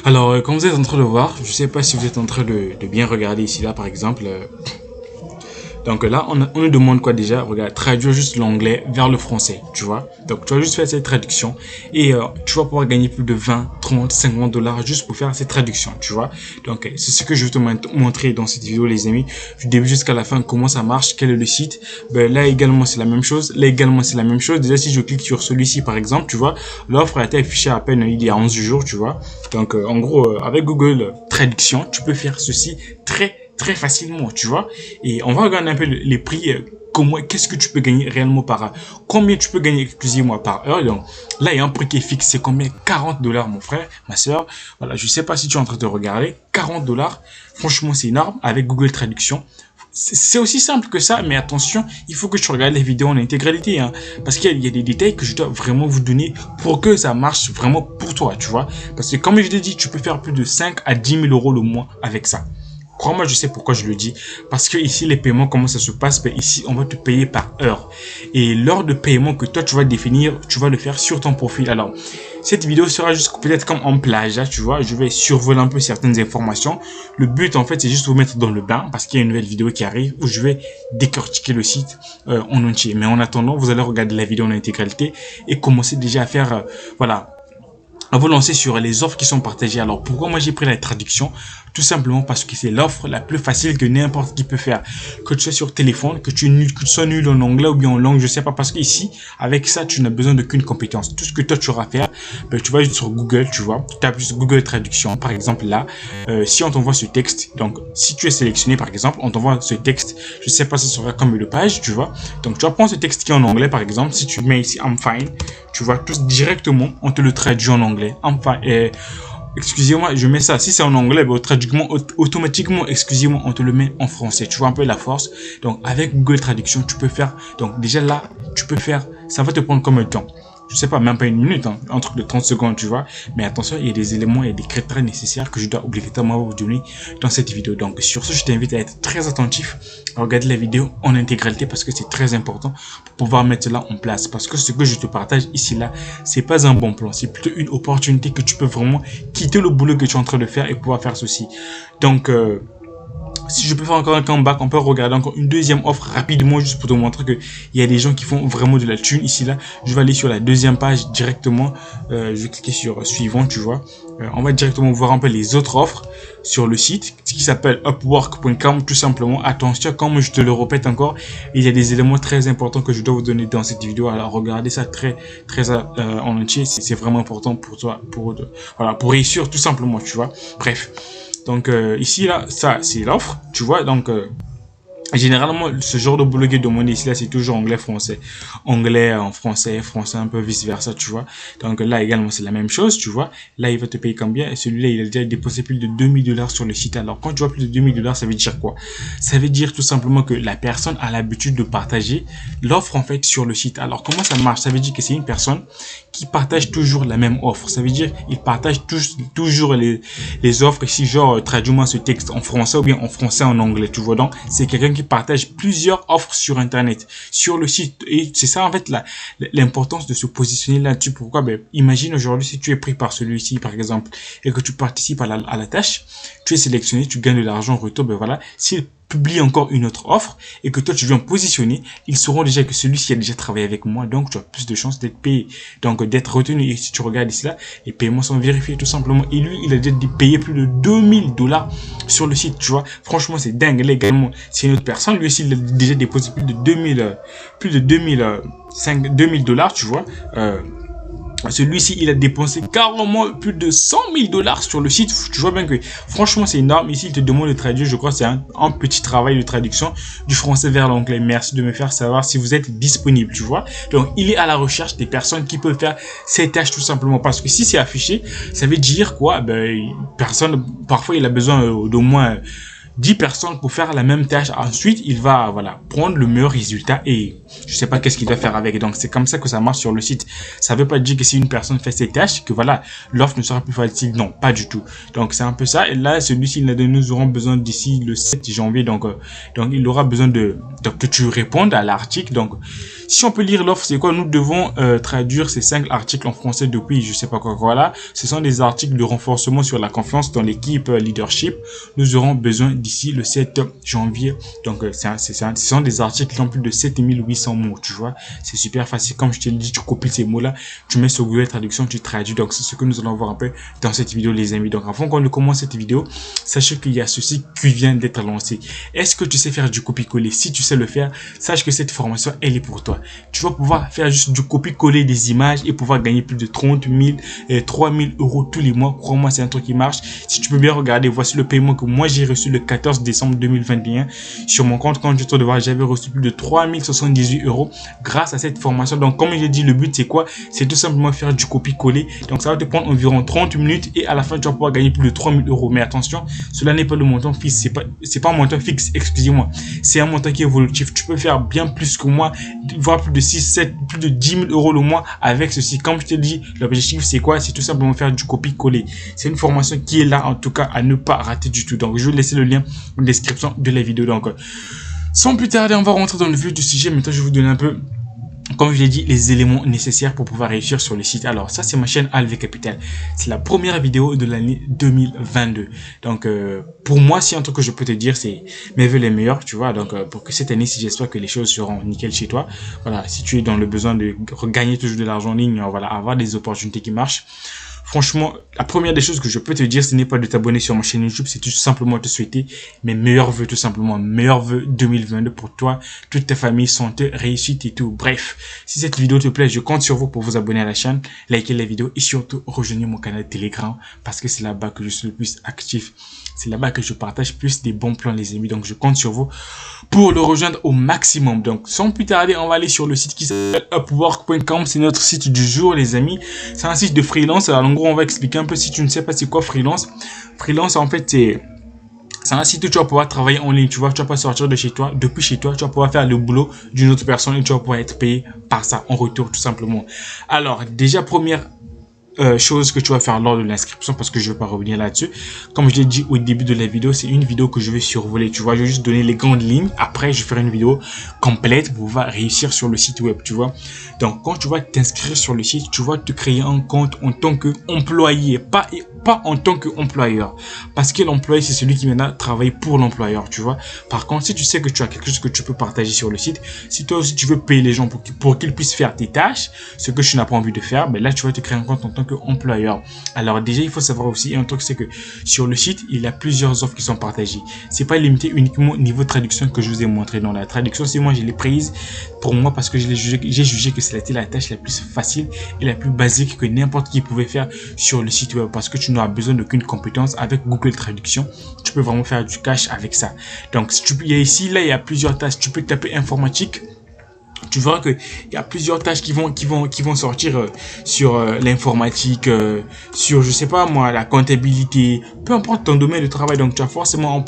Alors, comme vous êtes en train de voir, je sais pas si vous êtes en train de bien regarder ici, là, par exemple. Donc là, on nous demande quoi déjà? Regarde, traduire juste l'anglais vers le français, tu vois. Donc tu vas juste faire cette traduction et tu vas pouvoir gagner plus de 20, 30, 50 dollars juste pour faire cette traduction, tu vois. Donc c'est ce que je vais te montrer dans cette vidéo, les amis, du début jusqu'à la fin, comment ça marche, quel est le site. Ben, là également, c'est la même chose. Là également, c'est la même chose. Déjà, si je clique sur celui-ci, par exemple, tu vois, l'offre a été affichée à peine il y a 11 jours, tu vois. Donc en gros, avec Google Traduction, tu peux faire ceci très facilement, tu vois. Et on va regarder un peu les prix, comment, qu'est-ce que tu peux gagner réellement par heure, combien tu peux gagner exclusivement par heure. Donc là, il y a un prix qui est fixe, c'est combien? 40 dollars, mon frère, ma soeur. Voilà, je sais pas si tu es en train de regarder. 40 dollars, franchement, c'est énorme avec Google Traduction. C'est aussi simple que ça, mais attention, il faut que tu regardes les vidéos en intégralité, hein, parce qu'il y a des détails que je dois vraiment vous donner pour que ça marche vraiment pour toi, tu vois. Parce que comme je l'ai dit, tu peux faire plus de 5 à 10 000 euros le mois avec ça. Crois-moi, je sais pourquoi je le dis. Parce que ici, les paiements, comment ça se passe? Ben, ici, on va te payer par heure. Et l'heure de paiement que toi, tu vas définir, tu vas le faire sur ton profil. Alors, cette vidéo sera juste peut-être comme en plagiat, tu vois. Je vais survoler un peu certaines informations. Le but, en fait, c'est juste vous mettre dans le bain parce qu'il y a une nouvelle vidéo qui arrive où je vais décortiquer le site en entier. Mais en attendant, vous allez regarder la vidéo en intégralité et commencer déjà à faire, voilà, à vous lancer sur les offres qui sont partagées. Alors pourquoi moi j'ai pris la traduction? Tout simplement parce que c'est l'offre la plus facile que n'importe qui peut faire. Que tu sois sur téléphone, que tu sois nul en anglais ou bien en langue, je sais pas, parce que ici, avec ça, tu n'as besoin d'aucune compétence. Tout ce que toi tu auras à faire, ben, tu vas juste sur Google, tu vois, tu tapes juste Google Traduction. Par exemple là, si on t'envoie ce texte, donc si tu es sélectionné par exemple, on t'envoie ce texte, je sais pas, ça sera combien de pages, tu vois. Donc tu vas prendre ce texte qui est en anglais par exemple, si tu mets ici I'm fine, tu vois, tout directement, on te le traduit en anglais. Enfin, excusez-moi, je mets ça. Si c'est en anglais, ben, automatiquement, excusez-moi, on te le met en français. Tu vois un peu la force. Donc, avec Google Traduction, tu peux faire. Donc, déjà là, tu peux faire. Ça va te prendre combien de temps? Je sais pas, même pas une minute, hein, un truc de 30 secondes, tu vois. Mais attention, il y a des éléments, il y a des critères nécessaires que je dois obligatoirement vous donner dans cette vidéo. Donc, sur ce, je t'invite à être très attentif, à regarder la vidéo en intégralité parce que c'est très important pour pouvoir mettre cela en place. Parce que ce que je te partage ici, là, c'est pas un bon plan. C'est plutôt une opportunité que tu peux vraiment quitter le boulot que tu es en train de faire et pouvoir faire ceci. Donc, si je peux faire encore un comeback, on peut regarder encore une deuxième offre rapidement juste pour te montrer que il y a des gens qui font vraiment de la thune ici là. Je vais aller sur la deuxième page directement. Je vais cliquer sur suivant, tu vois. On va directement voir un peu les autres offres sur le site, ce qui s'appelle upwork.com tout simplement. Attention, comme je te le répète encore, il y a des éléments très importants que je dois vous donner dans cette vidéo. Alors regardez ça très en entier. C'est vraiment important pour toi, voilà, pour réussir tout simplement, tu vois. Bref. Donc ici là, ça c'est l'offre, tu vois. Donc généralement ce genre de boulot qui est demandé ici là, c'est toujours anglais français, anglais en français, français un peu vice versa, tu vois. Donc là également c'est la même chose, tu vois. Là il va te payer combien? Et celui-là il a déjà déposé plus de 2000 dollars sur le site. Alors quand tu vois plus de 2000 dollars, ça veut dire quoi? Ça veut dire tout simplement que la personne a l'habitude de partager l'offre en fait sur le site. Alors comment ça marche? Ça veut dire que c'est une personne qui partage toujours la même offre. Ça veut dire il partage toujours les offres ici, genre traduis-moi ce texte en français ou bien en français en anglais, tu vois. Donc c'est quelqu'un qui partage plusieurs offres sur internet, sur le site, et c'est ça en fait l'importance de se positionner là-dessus. Pourquoi? Ben imagine aujourd'hui si tu es pris par celui-ci par exemple et que tu participes à la tâche, tu es sélectionné, tu gagnes de l'argent en retour, ben voilà, s'il publie encore une autre offre et que toi tu viens positionner, ils sauront déjà que celui-ci a déjà travaillé avec moi, donc tu as plus de chances d'être payé, donc d'être retenu. Et si tu regardes ici là, les paiements sont vérifiés tout simplement, et lui il a déjà payé plus de 2000 dollars sur le site, tu vois. Franchement c'est dingue. Légalement c'est une autre personne, lui aussi il a déjà déposé plus de 2000 dollars, tu vois. Celui-ci, il a dépensé carrément plus de 100 000 dollars sur le site. Tu vois bien que, franchement, c'est énorme. Ici, il te demande de traduire. Je crois que c'est un petit travail de traduction du français vers l'anglais. Merci de me faire savoir si vous êtes disponible, tu vois. Donc, il est à la recherche des personnes qui peuvent faire ces tâches tout simplement. Parce que si c'est affiché, ça veut dire quoi? Ben, personne, parfois, il a besoin d'au moins 10 personnes pour faire la même tâche. Ensuite, il va voilà prendre le meilleur résultat et je sais pas qu'est-ce qu'il va faire avec. Donc, c'est comme ça que ça marche sur le site. Ça veut pas dire que si une personne fait ses tâches, que voilà, l'offre ne sera plus facile. Non, pas du tout. Donc, c'est un peu ça. Et là, celui-ci, nous aurons besoin d'ici le 7 janvier. Donc, il aura besoin donc, que tu répondes à l'article. Donc, si on peut lire l'offre, c'est quoi? Nous devons traduire ces 5 articles en français depuis je sais pas quoi. Voilà, ce sont des articles de renforcement sur la confiance dans l'équipe leadership. Nous aurons besoin d'ici le 7 janvier. Donc, ce sont des articles qui ont plus de 7800 mots, tu vois. C'est super facile. Comme je te l'ai dit, tu copies ces mots-là, tu mets sur Google Traduction, tu traduis. Donc, c'est ce que nous allons voir un peu dans cette vidéo, les amis. Donc, avant qu'on ne commence cette vidéo, sachez qu'il y a ceci qui vient d'être lancé. Est-ce que tu sais faire du copier-coller? Si tu sais le faire, sache que cette formation, elle est pour toi. Tu vas pouvoir faire juste du copier-coller des images et pouvoir gagner plus de 30 000 et 3 000 euros tous les mois. Crois-moi, c'est un truc qui marche. Si tu peux bien regarder, voici le paiement que moi j'ai reçu le 14 décembre 2021 sur mon compte. Quand je te devoir, j'avais reçu plus de 3 078 euros grâce à cette formation. Donc, comme je dit, le but c'est quoi? C'est tout simplement faire du copier-coller. Donc, ça va te prendre environ 30 minutes et à la fin, tu vas pouvoir gagner plus de 3 000 euros. Mais attention, cela n'est pas le montant fixe. C'est pas un montant fixe, excusez-moi. C'est un montant qui est évolutif. Tu peux faire bien plus que moi, voire plus de 6, 7, plus de 10 000 euros le mois avec ceci. Comme je te dis, l'objectif c'est quoi? C'est tout simplement faire du copier-coller. C'est une formation qui est là, en tout cas, à ne pas rater du tout. Donc, je vais laisser le lien en description de la vidéo. Donc, sans plus tarder, on va rentrer dans le vif du sujet. Maintenant, je vais vous donner un peu, comme je l'ai dit, les éléments nécessaires pour pouvoir réussir sur le site. Alors, ça, c'est ma chaîne ALV Capital. C'est la première vidéo de l'année 2022. Donc, pour moi, si un truc que je peux te dire, c'est mes vœux les meilleurs, tu vois. Donc, pour que cette année, si j'espère que les choses seront nickel chez toi. Voilà, si tu es dans le besoin de regagner toujours de l'argent en ligne, voilà, avoir des opportunités qui marchent. Franchement, la première des choses que je peux te dire, ce n'est pas de t'abonner sur ma chaîne YouTube, c'est tout simplement te souhaiter mes meilleurs vœux, tout simplement, meilleurs vœux 2022 pour toi, toute ta famille, santé, réussite et tout. Bref, si cette vidéo te plaît, je compte sur vous pour vous abonner à la chaîne, liker la vidéo et surtout rejoindre mon canal Telegram parce que c'est là-bas que je suis le plus actif. C'est là-bas que je partage plus des bons plans, les amis. Donc, je compte sur vous pour le rejoindre au maximum. Donc, sans plus tarder, on va aller sur le site qui s'appelle Upwork.com. C'est notre site du jour, les amis. C'est un site de freelance. Alors, en gros, on va expliquer un peu si tu ne sais pas c'est quoi freelance. Freelance, en fait, c'est un site où tu vas pouvoir travailler en ligne. Tu vois, tu vas pas sortir de chez toi, depuis chez toi, tu vas pouvoir faire le boulot d'une autre personne et tu vas pouvoir être payé par ça en retour, tout simplement. Alors, déjà, première chose que tu vas faire lors de l'inscription, parce que je ne vais pas revenir là-dessus. Comme je l'ai dit au début de la vidéo, c'est une vidéo que je vais survoler. Tu vois, je vais juste donner les grandes lignes. Après, je ferai une vidéo complète pour pouvoir réussir sur le site web, tu vois. Donc, quand tu vas t'inscrire sur le site, tu vas te créer un compte en tant qu'employé, pas en tant qu'employeur. Parce que l'employé, c'est celui qui viendra travailler pour l'employeur, tu vois. Par contre, si tu sais que tu as quelque chose que tu peux partager sur le site, si toi aussi tu veux payer les gens pour qu'ils puissent faire tes tâches, ce que tu n'as pas envie de faire, ben là, tu vas te créer un compte en tant qu'employeur. Alors déjà, il faut savoir aussi un truc, c'est que sur le site, il y a plusieurs offres qui sont partagées. C'est pas limité uniquement au niveau de traduction que je vous ai montré. Dans la traduction, c'est moi, je l'ai prise pour moi parce que j'ai jugé que c'était la tâche la plus facile et la plus basique que n'importe qui pouvait faire sur le site web parce que tu n'auras besoin d'aucune compétence. Avec Google Traduction, tu peux vraiment faire du cash avec ça. Donc, si il y a ici, là, il y a plusieurs tâches. Tu peux taper informatique. Tu verras que il y a plusieurs tâches qui vont sortir sur l'informatique, sur je sais pas moi la comptabilité, peu importe ton domaine de travail. Donc tu as forcément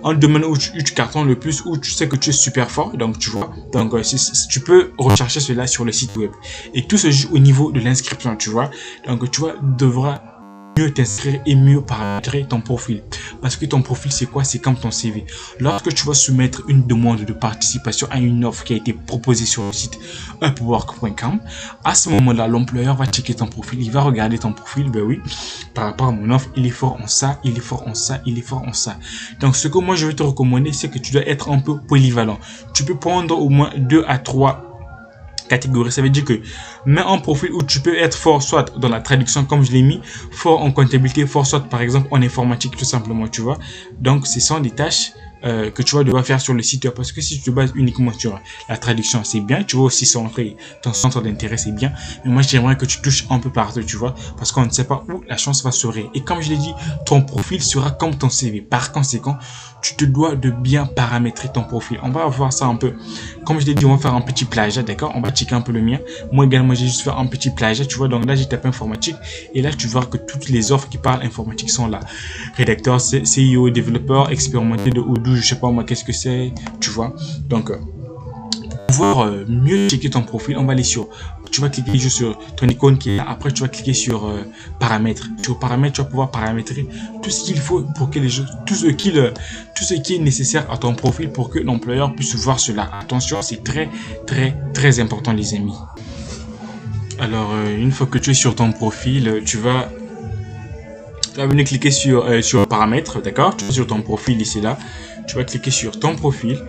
un domaine où tu cartonnes le plus, où tu sais que tu es super fort. Donc tu vois, donc tu peux rechercher cela sur le site web et tout se joue au niveau de l'inscription, tu vois. Donc tu devras mieux t'inscrire et mieux paramétrer ton profil. Parce que ton profil, c'est quoi? C'est comme ton CV. Lorsque tu vas soumettre une demande de participation à une offre qui a été proposée sur le site upwork.com, à ce moment-là, l'employeur va checker ton profil. Il va regarder ton profil. Ben oui, par rapport à mon offre, il est fort en ça, il est fort en ça, il est fort en ça. Donc, ce que moi, je vais te recommander, c'est que tu dois être un peu polyvalent. Tu peux prendre au moins 2 à 3 catégorie. Ça veut dire que mets un profil où tu peux être fort soit dans la traduction comme je l'ai mis, fort en comptabilité, fort soit par exemple en informatique tout simplement, tu vois. Donc ce sont des tâches que tu vas devoir faire sur le site web. Parce que si tu te bases uniquement sur la traduction, c'est bien. Tu vas aussi centrer ton centre d'intérêt, c'est bien. Mais moi, j'aimerais que tu touches un peu partout, tu vois. Parce qu'on ne sait pas où la chance va s'ouvrir. Et comme je l'ai dit, ton profil sera comme ton CV. Par conséquent, tu te dois de bien paramétrer ton profil. On va voir ça un peu. Comme je l'ai dit, on va faire un petit plagiat, d'accord? On va checker un peu le mien. Moi également, j'ai juste fait un petit plagiat, tu vois. Donc là, j'ai tapé informatique. Et là, tu vois que toutes les offres qui parlent informatique sont là. Rédacteur, CEO, développeur, expérimenté de Odoo, je sais pas moi, qu'est-ce que c'est, tu vois. Donc, pour pouvoir mieux checker ton profil, on va aller sur, tu vas cliquer juste sur ton icône qui est là. Après, tu vas cliquer sur paramètres. Sur paramètres, tu vas pouvoir paramétrer tout ce qu'il faut pour que les gens, tout ce qui est nécessaire à ton profil pour que l'employeur puisse voir cela. Attention, c'est très important, les amis. Alors, une fois que tu es sur ton profil, tu vas venir cliquer sur paramètres, d'accord? Tu vas sur ton profil ici là. Tu vas cliquer sur ton profil.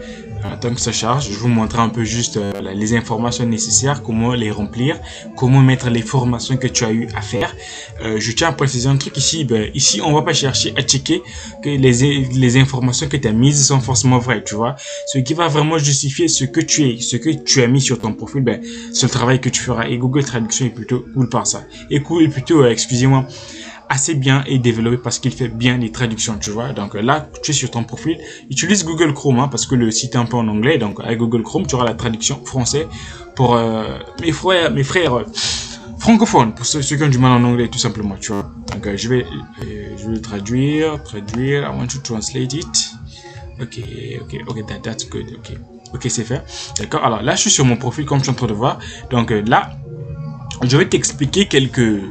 Tant que ça charge, je vais vous montrer un peu juste les informations nécessaires, comment les remplir, comment mettre les formations que tu as eu à faire. Je tiens à préciser un truc ici. Ici, on va pas chercher à checker que les informations que tu as mises sont forcément vraies, tu vois. Ce qui va vraiment justifier ce que tu as mis sur ton profil, c'est le travail que tu feras. Et Google Traduction est plutôt cool par ça. Et cool, est plutôt, excusez-moi, assez bien et développé parce qu'il fait bien les traductions, tu vois. Donc là, tu es sur ton profil, utilise Google Chrome parce que le site est un peu en anglais. Donc avec Google Chrome, tu auras la traduction français pour mes frères francophones, pour ceux qui ont du mal en anglais, tout simplement, tu vois. Donc je vais le traduire. I want to translate it. Ok, that's good. Ok, c'est fait. D'accord. Alors là, je suis sur mon profil comme tu es en train de voir. Donc là, je vais t'expliquer quelques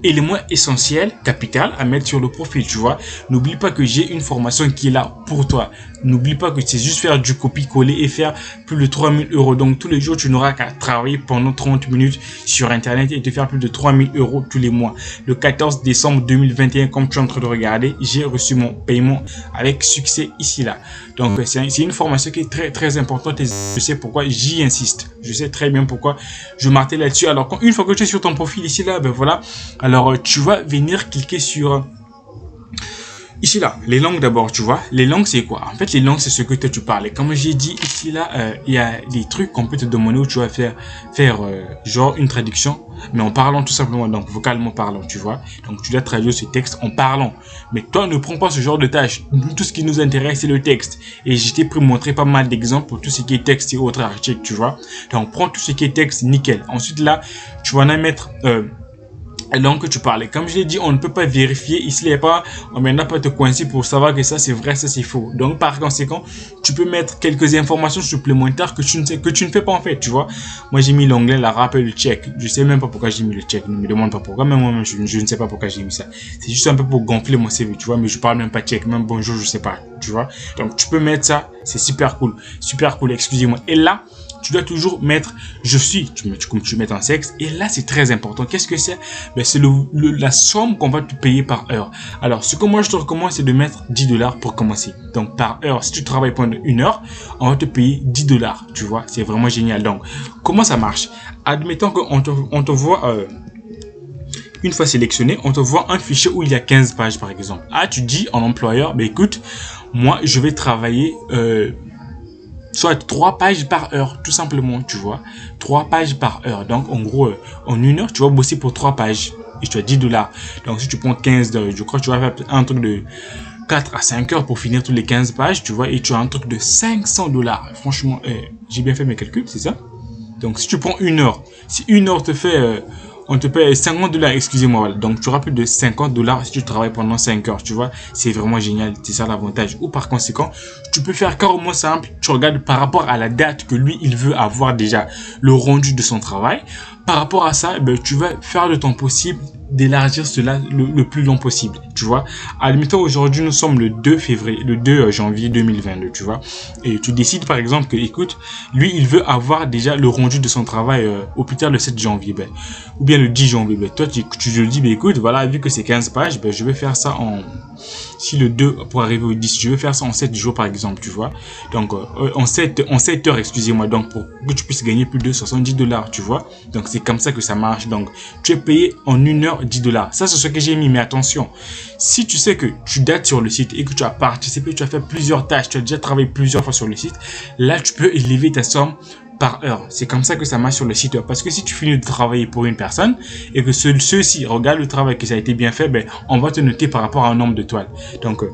élément essentiel, capital à mettre sur le profil, tu vois. N'oublie pas que j'ai une formation qui est là pour toi. N'oublie pas que c'est juste faire du copier-coller et faire plus de 3000 euros. Donc, tous les jours, tu n'auras qu'à travailler pendant 30 minutes sur Internet et te faire plus de 3000 euros tous les mois. Le 14 décembre 2021, comme tu es en train de regarder, j'ai reçu mon paiement avec succès ici, là. Donc, c'est une formation qui est très importante et je sais pourquoi j'y insiste. Je sais très bien pourquoi je martèle là-dessus. Alors, une fois que tu es sur ton profil ici, là, voilà. Alors, tu vas venir cliquer sur ici là, les langues d'abord, tu vois. Les langues, c'est quoi? En fait, les langues, c'est ce que tu parles. Et comme j'ai dit ici là, il y a des trucs qu'on peut te demander où tu vas faire genre une traduction, mais en parlant tout simplement, donc vocalement parlant, tu vois. Donc, tu dois traduire ce texte en parlant. Mais toi, ne prends pas ce genre de tâche. Nous, tout ce qui nous intéresse, c'est le texte. Et je t'ai montrer pas mal d'exemples pour tout ce qui est texte et autres articles, tu vois. Donc, prends tout ce qui est texte, nickel. Ensuite, là, tu vas en mettre la langue que tu parles. Comme je l'ai dit, on ne peut pas vérifier. Ici, il n'y a pas, on ne va pas te coincer pour savoir que ça c'est vrai, ça c'est faux. Donc, par conséquent, tu peux mettre quelques informations supplémentaires que tu ne fais pas en fait, tu vois. Moi, j'ai mis l'anglais, l'arabe et le tchèque. Je sais même pas pourquoi j'ai mis le tchèque. Ne me demande pas pourquoi. Même moi-même, je ne sais pas pourquoi j'ai mis ça. C'est juste un peu pour gonfler mon CV, tu vois. Mais je parle même pas tchèque. Même bonjour, je sais pas, tu vois. Donc, tu peux mettre ça. C'est super cool. Super cool, excusez-moi. Et là, tu dois toujours mettre je suis, comme tu mets en sexe. Et là, c'est très important. Qu'est-ce que c'est? C'est la somme qu'on va te payer par heure. Alors, ce que moi, je te recommande, c'est de mettre 10 $ pour commencer. Donc, par heure, si tu travailles pendant 1 heure, on va te payer 10 $. Tu vois, c'est vraiment génial. Donc, comment ça marche? Admettons qu'on te voit... une fois sélectionné, on te voit un fichier où il y a 15 pages, par exemple. Ah, tu dis en employeur, écoute, moi, je vais travailler... soit 3 pages par heure, tout simplement, tu vois. 3 pages par heure. Donc, en gros, en 1 heure, tu vas bosser pour 3 pages. Et tu as 10 $. Donc, si tu prends 15 $, je crois que tu vas faire un truc de 4 à 5 heures pour finir tous les 15 pages, tu vois. Et tu as un truc de 500 $. Franchement, j'ai bien fait mes calculs, c'est ça? Donc, si tu prends 1 heure, si 1 heure te fait... on te paye 50 $, excusez-moi, voilà. Donc, tu auras plus de 50 $ si tu travailles pendant 5 heures, tu vois. C'est vraiment génial, c'est ça l'avantage. Ou par conséquent, tu peux faire carrément simple. Tu regardes par rapport à la date que lui, il veut avoir déjà le rendu de son travail. Par rapport à ça, tu vas faire de ton possible d'élargir cela le plus long possible, tu vois. Admettons, aujourd'hui, nous sommes le 2 janvier 2022, tu vois. Et tu décides, par exemple, que, écoute, lui, il veut avoir déjà le rendu de son travail au plus tard le 7 janvier, ou bien le 10 janvier. Toi, tu te dis, écoute, voilà, vu que c'est 15 pages, je vais faire ça Si le 2 pour arriver au 10, je veux faire ça en 7 jours par exemple, tu vois. Donc en 7 heures, excusez-moi, donc pour que tu puisses gagner plus de 70 $, tu vois. Donc c'est comme ça que ça marche. Donc tu es payé en 1 heure 10 $. Ça c'est ce que j'ai mis, mais attention, si tu sais que tu dates sur le site et que tu as participé, tu as fait plusieurs tâches, tu as déjà travaillé plusieurs fois sur le site, là tu peux élever ta somme par heure. C'est comme ça que ça marche sur le site web. Parce que si tu finis de travailler pour une personne et que ceux-ci regardent le travail que ça a été bien fait, ben, on va te noter par rapport à un nombre d'étoiles. Donc,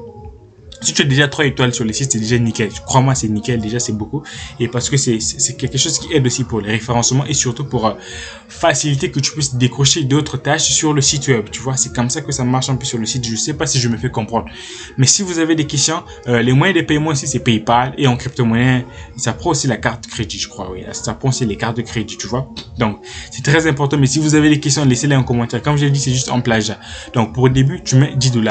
si tu as déjà 3 étoiles sur le site, c'est déjà nickel. Crois-moi, c'est nickel. Déjà, c'est beaucoup. Et parce que c'est quelque chose qui aide aussi pour les référencements et surtout pour faciliter que tu puisses décrocher d'autres tâches sur le site web. Tu vois, c'est comme ça que ça marche un peu sur le site. Je sais pas si je me fais comprendre. Mais si vous avez des questions, les moyens de paiement aussi, c'est PayPal et en crypto-monnaie, ça prend aussi la carte crédit, je crois. Oui, ça prend aussi les cartes de crédit, tu vois. Donc, c'est très important. Mais si vous avez des questions, laissez-les en commentaire. Comme je l'ai dit, c'est juste en plagiat. Donc, pour le début, tu mets 10 $.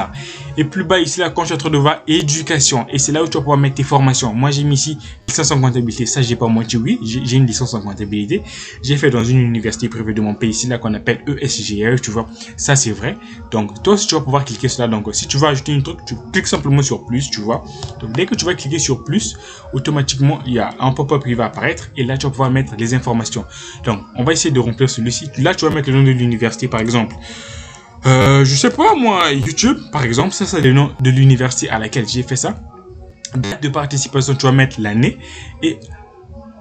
Et plus bas ici, là, quand je suis en train de voir éducation, et c'est là où tu vas pouvoir mettre tes formations. Moi, j'ai mis ici licence en comptabilité. Ça, j'ai pas menti, oui, j'ai une licence en comptabilité. J'ai fait dans une université privée de mon pays ici, là, qu'on appelle ESGE, tu vois. Ça, c'est vrai. Donc, toi aussi, tu vas pouvoir cliquer sur là. Donc, si tu veux ajouter une truc, tu cliques simplement sur plus, tu vois. Donc, dès que tu vas cliquer sur plus, automatiquement, il y a un pop-up qui va apparaître, et là, tu vas pouvoir mettre les informations. Donc, on va essayer de remplir celui-ci. Là, tu vas mettre le nom de l'université, par exemple. Je sais pas moi, YouTube par exemple, ça c'est le nom de l'université à laquelle j'ai fait ça. Date de participation, tu vas mettre l'année et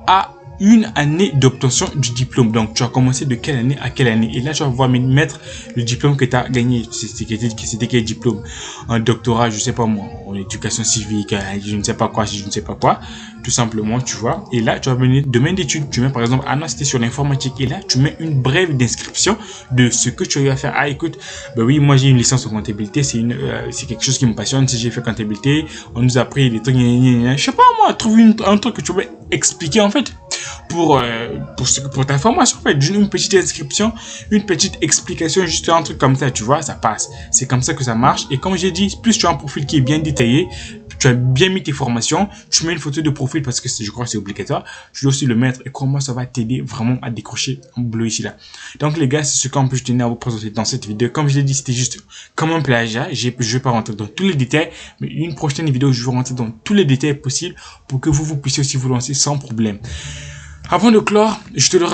à une année d'obtention du diplôme. Donc tu as commencé de quelle année à quelle année et là tu vas pouvoir mettre le diplôme que tu as gagné. C'était quel diplôme? Un doctorat, je sais pas moi, en éducation civique, je ne sais pas quoi, je ne sais pas quoi, tout simplement, tu vois. Et là tu vas venir domaine d'études, tu mets par exemple, ah non, c'était sur l'informatique, et là tu mets une brève description de ce que tu as eu à faire. Ah écoute, bah oui, moi j'ai une licence en comptabilité, c'est quelque chose qui me passionne. Si j'ai fait comptabilité, on nous a appris des trucs, je sais pas moi, trouve un truc que tu veux expliquer en fait pour ta formation, en fait, une petite description, une petite explication, juste un truc comme ça, tu vois, ça passe. C'est comme ça que ça marche. Et comme j'ai dit, plus tu as un profil qui est bien détaillé, tu as bien mis tes formations, tu mets une photo de profil parce que je crois que c'est obligatoire, tu dois aussi le mettre et comment ça va t'aider vraiment à décrocher un boulot ici là. Donc les gars, c'est ce qu'on peut tenir à vous présenter dans cette vidéo. Comme je l'ai dit, c'était juste comme un plagiat. Je vais pas rentrer dans tous les détails, mais une prochaine vidéo, je vais rentrer dans tous les détails possibles pour que vous puissiez aussi vous lancer sans problème. Avant de clore, je te le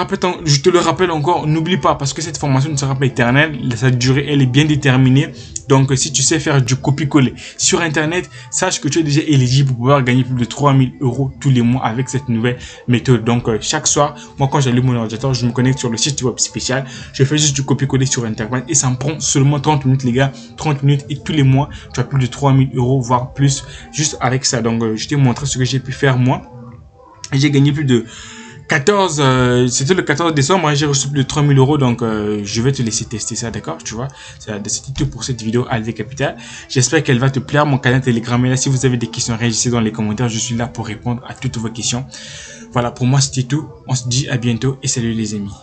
rappelle encore, n'oublie pas, parce que cette formation ne sera pas éternelle, sa durée, elle est bien déterminée. Donc, si tu sais faire du copier-coller sur Internet, sache que tu es déjà éligible pour pouvoir gagner plus de 3000 € tous les mois avec cette nouvelle méthode. Donc, chaque soir, moi, quand j'allume mon ordinateur, je me connecte sur le site web spécial. Je fais juste du copier-coller sur Internet et ça me prend seulement 30 minutes, les gars. 30 minutes et tous les mois, tu as plus de 3000 €, voire plus, juste avec ça. Donc, je t'ai montré ce que j'ai pu faire moi. Et j'ai gagné plus de c'était le 14 décembre, j'ai reçu plus de 3000 €, donc je vais te laisser tester ça, d'accord, tu vois. C'était tout pour cette vidéo ALV Capital. J'espère qu'elle va te plaire. Mon canal Telegram est là. Si vous avez des questions, réagissez dans les commentaires. Je suis là pour répondre à toutes vos questions. Voilà, pour moi c'était tout. On se dit à bientôt et salut les amis.